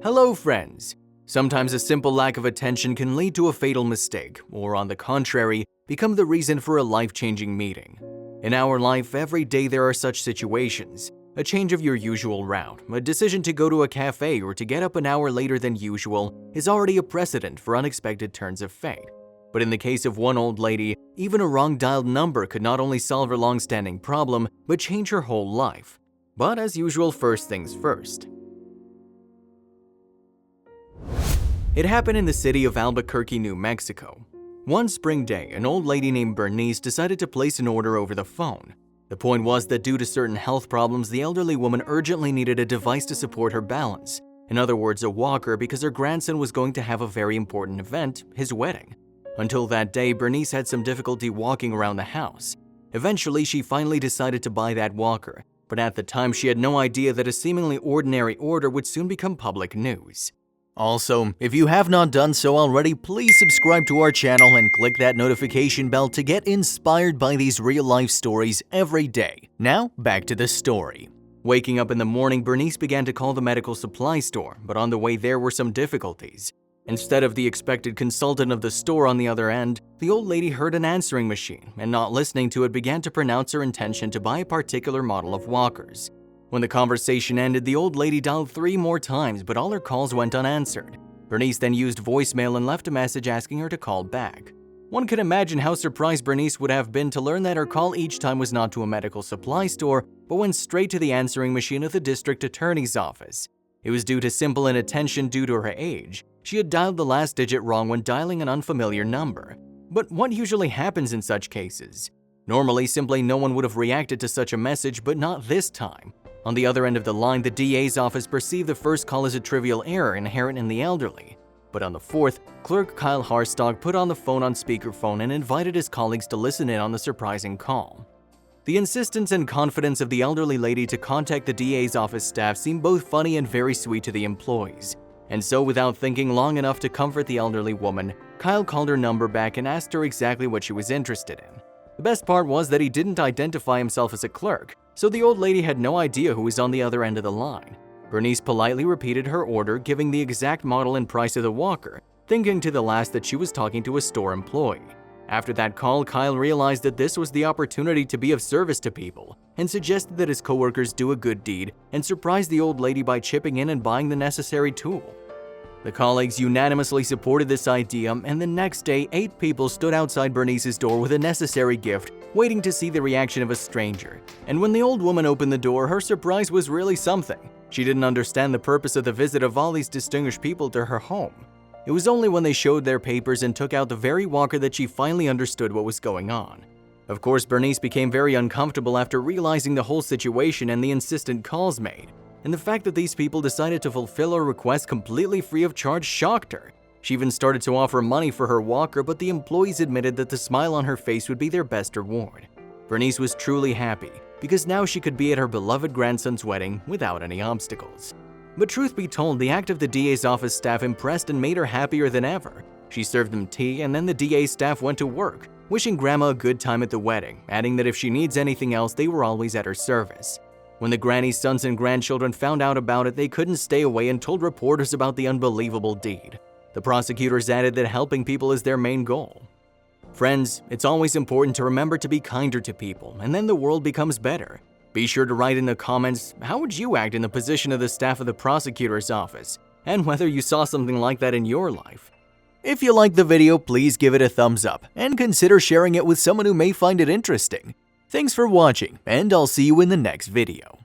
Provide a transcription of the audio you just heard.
Hello friends! Sometimes a simple lack of attention can lead to a fatal mistake, or on the contrary, become the reason for a life-changing meeting. In our life, every day there are such situations. A change of your usual route, a decision to go to a cafe or to get up an hour later than usual is already a precedent for unexpected turns of fate. But in the case of one old lady, even a wrong dialed number could not only solve her long-standing problem, but change her whole life. But as usual, first things first. It happened in the city of Albuquerque, New Mexico. One spring day, an old lady named Bernice decided to place an order over the phone. The point was that due to certain health problems, the elderly woman urgently needed a device to support her balance. In other words, a walker, because her grandson was going to have a very important event, his wedding. Until that day, Bernice had some difficulty walking around the house. Eventually, she finally decided to buy that walker, but at the time she had no idea that a seemingly ordinary order would soon become public news. Also, if you have not done so already, please subscribe to our channel and click that notification bell to get inspired by these real-life stories every day. Now, back to the story. Waking up in the morning, Bernice began to call the medical supply store, but on the way there were some difficulties. Instead of the expected consultant of the store on the other end, the old lady heard an answering machine, and not listening to it began to pronounce her intention to buy a particular model of walkers. When the conversation ended, the old lady dialed 3 more times, but all her calls went unanswered. Bernice then used voicemail and left a message asking her to call back. One can imagine how surprised Bernice would have been to learn that her call each time was not to a medical supply store, but went straight to the answering machine at the district attorney's office. It was due to simple inattention due to her age. She had dialed the last digit wrong when dialing an unfamiliar number. But what usually happens in such cases? Normally, simply no one would have reacted to such a message, but not this time. On the other end of the line, the DA's office perceived the first call as a trivial error inherent in the elderly. But on the fourth, clerk Kyle Harstog put on the phone on speakerphone and invited his colleagues to listen in on the surprising call. The insistence and confidence of the elderly lady to contact the DA's office staff seemed both funny and very sweet to the employees. And so, without thinking long enough to comfort the elderly woman, Kyle called her number back and asked her exactly what she was interested in. The best part was that he didn't identify himself as a clerk, so the old lady had no idea who was on the other end of the line. Bernice politely repeated her order, giving the exact model and price of the walker, thinking to the last that she was talking to a store employee. After that call, Kyle realized that this was the opportunity to be of service to people, and suggested that his coworkers do a good deed and surprise the old lady by chipping in and buying the necessary tool. The colleagues unanimously supported this idea, and the next day, 8 people stood outside Bernice's door with a necessary gift, waiting to see the reaction of a stranger. And when the old woman opened the door, her surprise was really something. She didn't understand the purpose of the visit of all these distinguished people to her home. It was only when they showed their papers and took out the very walker that she finally understood what was going on. Of course, Bernice became very uncomfortable after realizing the whole situation and the insistent calls made. And the fact that these people decided to fulfill her request completely free of charge shocked her. She even started to offer money for her walker, but the employees admitted that the smile on her face would be their best reward. Bernice was truly happy, because now she could be at her beloved grandson's wedding without any obstacles. But truth be told, the act of the DA's office staff impressed and made her happier than ever. She served them tea, and then the DA's staff went to work, wishing Grandma a good time at the wedding, adding that if she needs anything else, they were always at her service. When the granny's sons and grandchildren found out about it, they couldn't stay away and told reporters about the unbelievable deed. The prosecutors added that helping people is their main goal. Friends, it's always important to remember to be kinder to people, and then the world becomes better. Be sure to write in the comments, how would you act in the position of the staff of the prosecutor's office, and whether you saw something like that in your life. If you liked the video, please give it a thumbs up, and consider sharing it with someone who may find it interesting. Thanks for watching, and I'll see you in the next video.